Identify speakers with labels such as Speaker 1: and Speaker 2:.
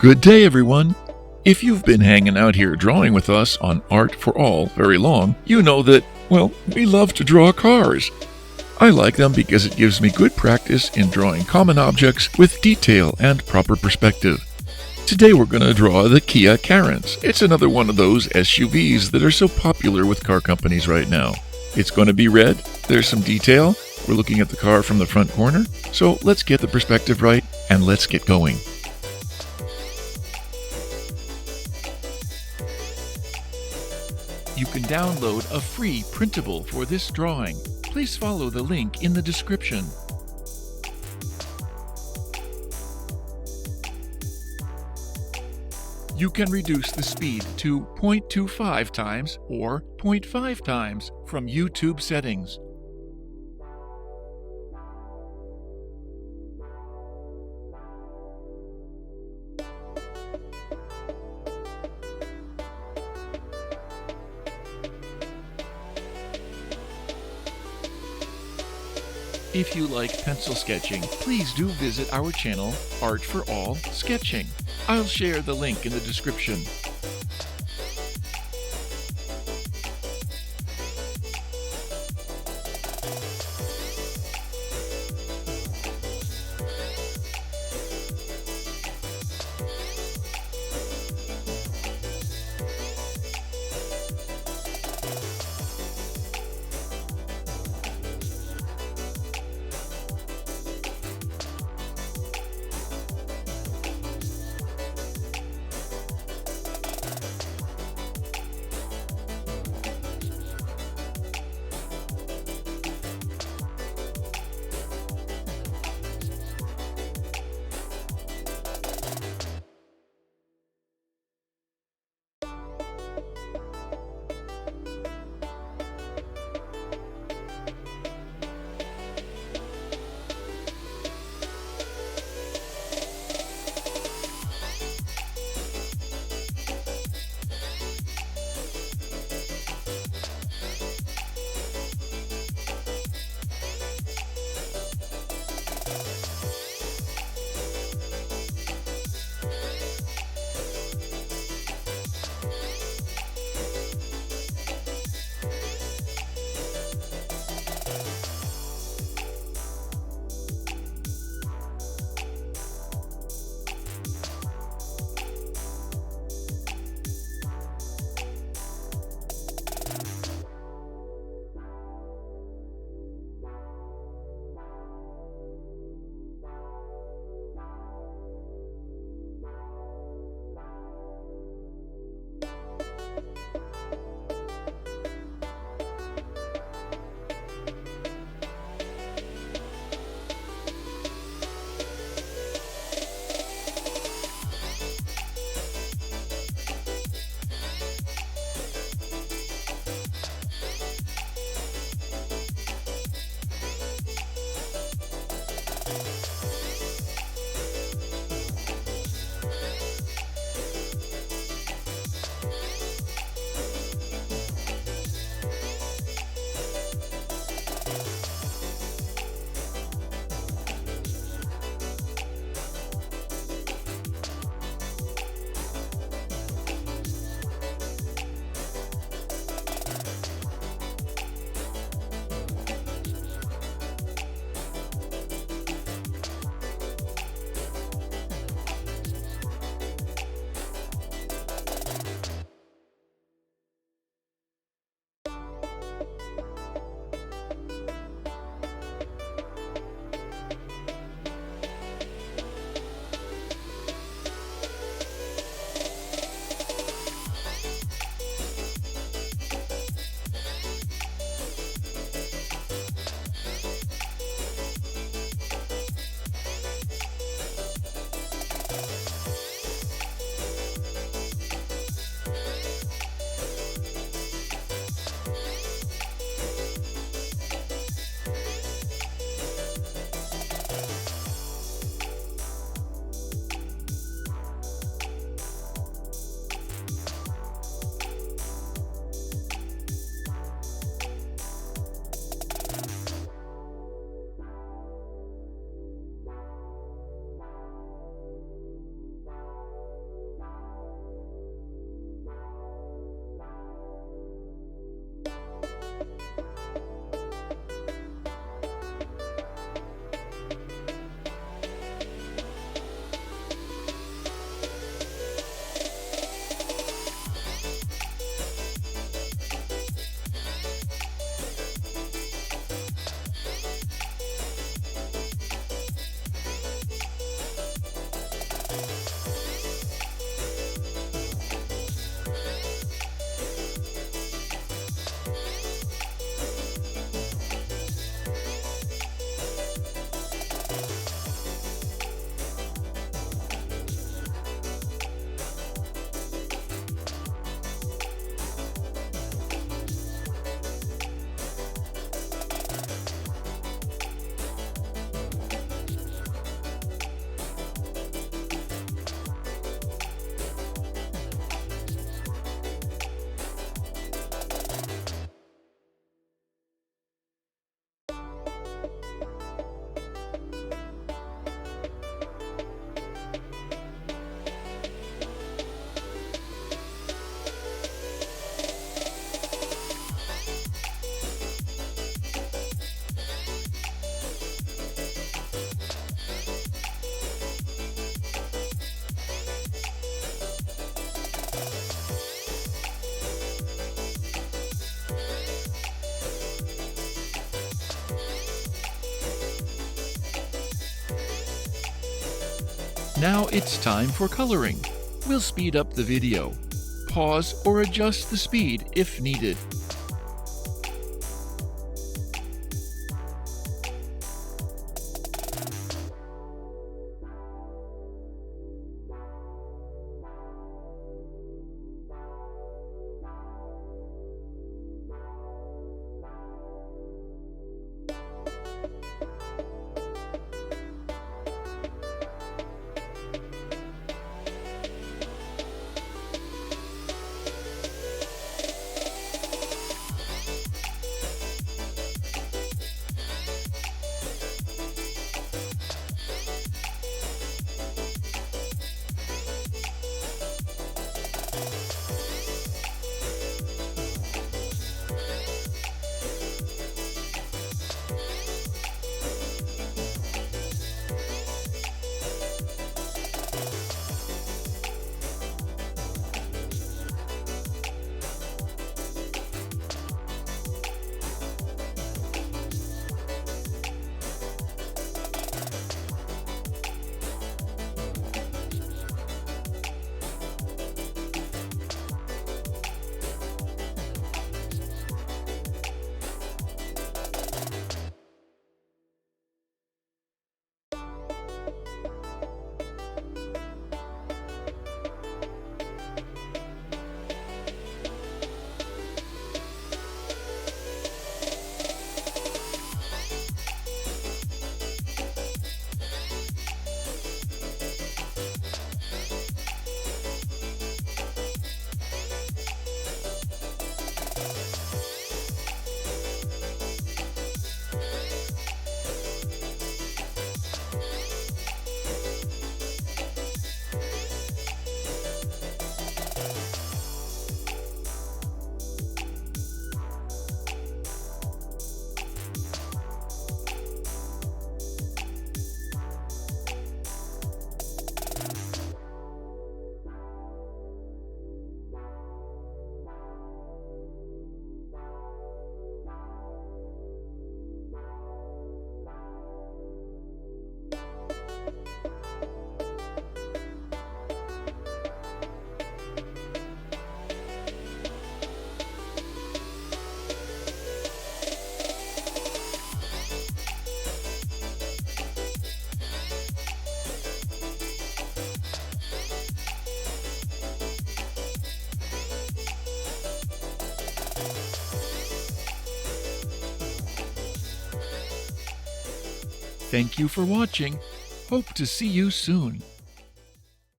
Speaker 1: Good day, everyone. If you've been hanging out here drawing with us on Art for All very long, you know that, well, we love to draw cars. I like them because it gives me good practice in drawing common objects with detail and proper perspective. Today we're going to draw the Kia Carens. It's another one of those SUVs that are so popular with car companies right now. It's going to be red. There's some detail. We're looking at the car from the front corner. So let's get the perspective right and let's get going. You can download a free printable for this drawing. Please follow the link in the description. You can reduce the speed to 0.25 times or 0.5 times from YouTube settings. If you like pencil sketching, please do visit our channel, Art for All Sketching. I'll share the link in the description. Now it's time for coloring. We'll speed up the video. Pause or adjust the speed if needed. Thank you for watching. Hope to see you soon.